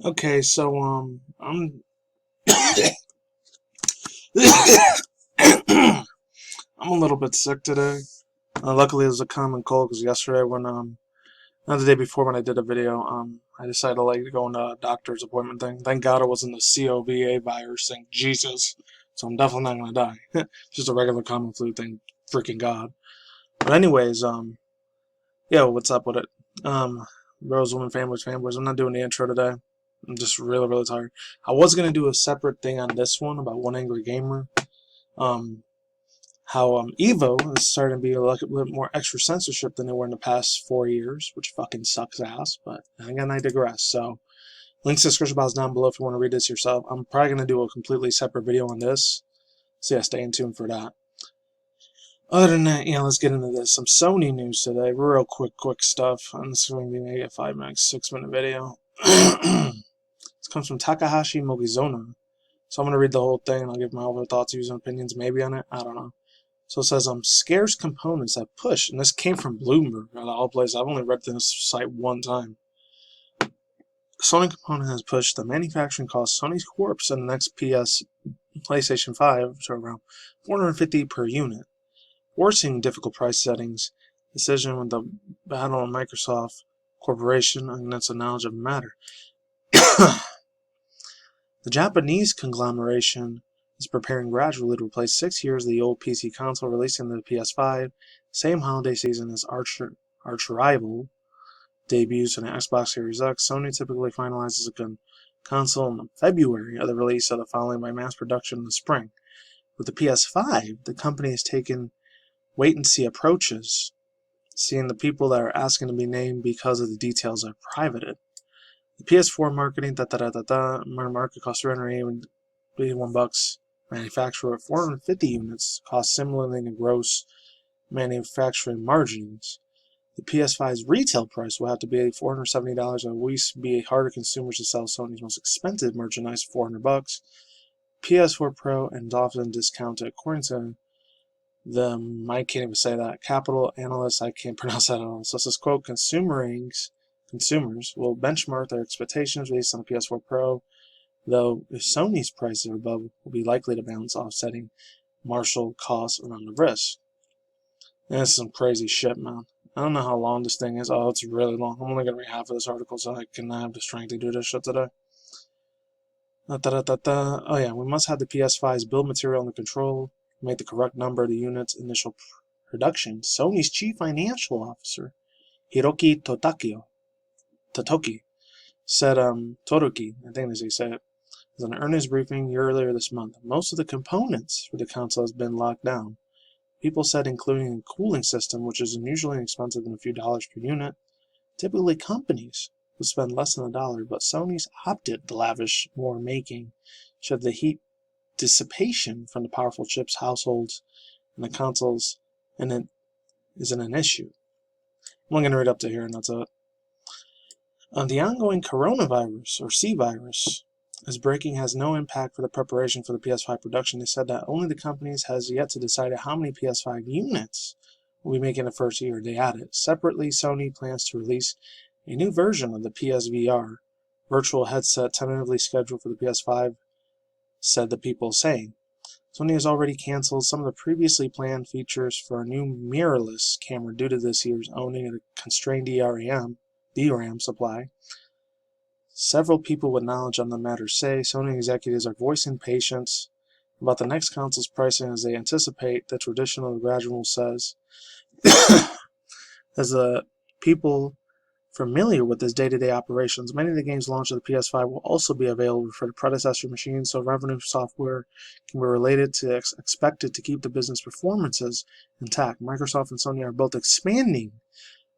Okay, so I'm I'm a little bit sick today. Luckily, it was a common cold because yesterday when not the day before when I did a video, I decided to like go on a doctor's appointment thing. Thank God it wasn't the COVID virus thing. Jesus, so I'm definitely not gonna die. Just a regular common flu thing. Freaking God. But anyways, yeah, what's up with it? Bros, women, families, fanboys. I'm not doing the intro today. I'm just really tired. I was gonna do a separate thing on this one about One Angry Gamer. Um, how EVO is starting to be a little bit more extra censorship than they were in the past 4 years, which fucking sucks ass. But again, I digress. So, links to the description box down below if you want to read this yourself. I'm probably gonna do a completely separate video on this, so yeah, stay in tune for that. Other than that, yeah, let's get into this. Some Sony news today, real quick stuff. And this is going to be maybe a 5-minute, 6-minute video. This comes from Takahashi Mogizona. So I'm going to read the whole thing and I'll give my overall thoughts, views, and opinions maybe on it. I don't know. So it says, scarce components have pushed, and this came from Bloomberg, out of all places. I've only read this site one time. Sony component has pushed the manufacturing cost Sony's corpse in the next PlayStation 5 to around $450 per unit, forcing difficult price settings. Decision with the battle on Microsoft Corporation against the knowledge of the matter. The Japanese conglomeration is preparing gradually to replace 6 years of the old PC console, releasing the PS5 same holiday season as arch-rival debuts in the Xbox Series X. Sony typically finalizes a console in February of the release of the following by mass production in the spring. With the PS5, the company has taken wait-and-see approaches, seeing the people that are asking to be named because of the details are privated. The PS4 marketing, market cost $381, manufacturer at 450 units, cost similarly to gross manufacturing margins. The PS5's retail price will have to be $470, and will be harder consumers to sell Sony's most expensive merchandise for $400. PS4 Pro and often discounted, according to I can't even say that, capital analyst, I can't pronounce that at all. So it says, quote, consumers will benchmark their expectations based on the PS4 Pro, though if Sony's prices are above, will be likely to balance offsetting marginal costs around the risk. And this is some crazy shit, man. I don't know how long this thing is. Oh, it's really long. I'm only going to read half of this article so I can have the strength to do this shit today. Oh yeah, we must have the PS5's build material under control, make the correct number of the units initial production. Sony's chief financial officer, Hiroki Totoki, said, Totoki, I think as he said it, was an earnest briefing earlier this month. Most of the components for the console has been locked down. People said including a cooling system, which is unusually expensive than a few dollars per unit. Typically companies would spend less than $1, but Sony's opted to lavish more, making sure the heat dissipation from the powerful chips households and the consoles and it isn't an issue. I'm going to read up to here and that's it. The ongoing coronavirus, or C virus, is breaking has no impact for the preparation for the PS5 production. They said that only the companies has yet to decide how many PS5 units will be making the first year. They added, separately, Sony plans to release a new version of the PSVR virtual headset tentatively scheduled for the PS5, said the people, saying, Sony has already canceled some of the previously planned features for a new mirrorless camera due to this year's owning a constrained DRAM supply. Several people with knowledge on the matter say Sony executives are voicing patience about the next console's pricing as they anticipate the traditional gradual says. As the people familiar with this day-to-day operations, many of the games launched with the PS5 will also be available for the predecessor machines, so revenue software can be related to expected to keep the business performances intact. Microsoft and Sony are both expanding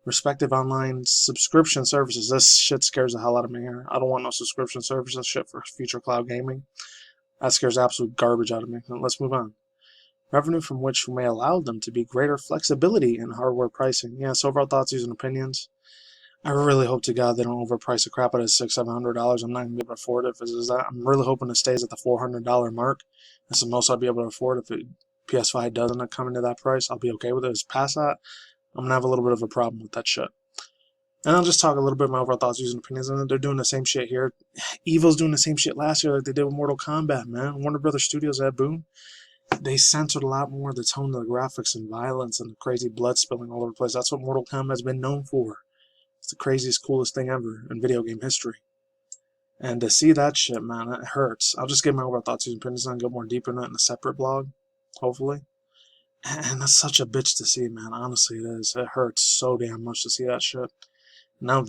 respective online subscription services. This shit scares the hell out of me here. I don't want no subscription services shit for future cloud gaming. That scares absolute garbage out of me. Let's move on. Revenue from which may allow them to be greater flexibility in hardware pricing. Yeah, so overall thoughts, views, and opinions. I really hope to God they don't overprice the crap out of $600-700. I'm not even able to afford it if it is that. I'm really hoping it stays at the $400 mark. That's the most I'd be able to afford. If PS5 doesn't come into that price, I'll be okay with it. If it's past that, I'm going to have a little bit of a problem with that shit. And I'll just talk a little bit of my overall thoughts, views, and opinions. And they're doing the same shit here. EVO's doing the same shit last year like they did with Mortal Kombat, man. Warner Brothers Studios at Boom. They censored a lot more of the tone of the graphics and violence and the crazy blood spilling all over the place. That's what Mortal Kombat's been known for. It's the craziest, coolest thing ever in video game history. And to see that shit, man, it hurts. I'll just give my overall thoughts and opinions and go more deep into it in a separate blog, hopefully. And that's such a bitch to see, man. Honestly, it is. It hurts so damn much to see that shit. Now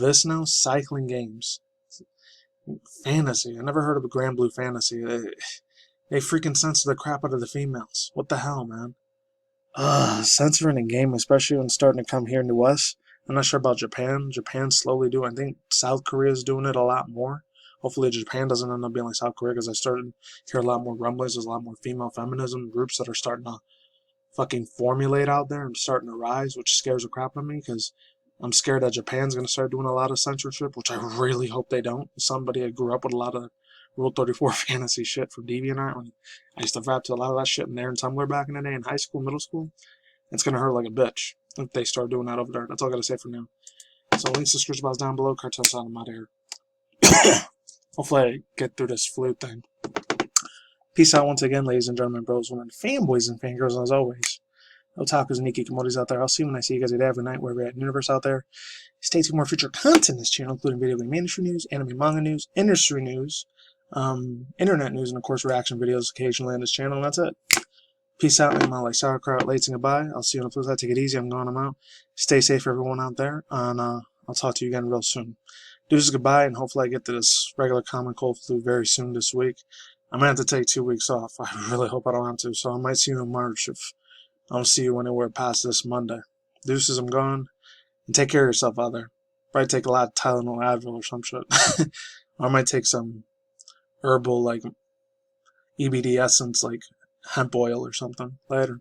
cycling games. Fantasy. I never heard of a Grand Blue Fantasy. They freaking censor the crap out of the females. What the hell, man? Censoring a game, especially when it's starting to come here into us. I'm not sure about Japan. Japan's slowly doing. I think South Korea's doing it a lot more. Hopefully Japan doesn't end up being like South Korea, because I started to hear a lot more rumblings. There's a lot more female feminism groups that are starting to fucking formulate out there and starting to rise, which scares the crap out of me, because I'm scared that Japan's going to start doing a lot of censorship, which I really hope they don't. As somebody that grew up with a lot of Rule 34 fantasy shit from DeviantArt, when I used to rap to a lot of that shit in there in Tumblr back in the day in high school, middle school. It's going to hurt like a bitch if they start doing that over there. That's all I got to say for now. So links to description box down below. Cartel sound, I'm out of here. Hopefully I get through this flu thing. Peace out once again, ladies and gentlemen, bros, women, fanboys, and fangirls, as always. Otakus and Nikki Komodos out there. I'll see you when I see you guys every night, wherever you're at in the universe out there. Stay tuned for more future content in this channel, including video game industry news, anime manga news, industry news, internet news, and of course reaction videos occasionally on this channel, and that's it. Peace out, and my like sauerkraut, late and goodbye. I'll see you on the flip side. Take it easy. I'm going, I'm out. Stay safe, everyone out there, and I'll talk to you again real soon. Deuces, goodbye, and hopefully I get to this regular common cold flu very soon this week. I'm going to have to take 2 weeks off. I really hope I don't have to, so I might see you in March if I don't see you anywhere past this Monday. Deuces, I'm gone. And take care of yourself out there. Probably take a lot of Tylenol Advil or some shit. Or I might take some herbal, like, EBD essence, like hemp oil or something. Later.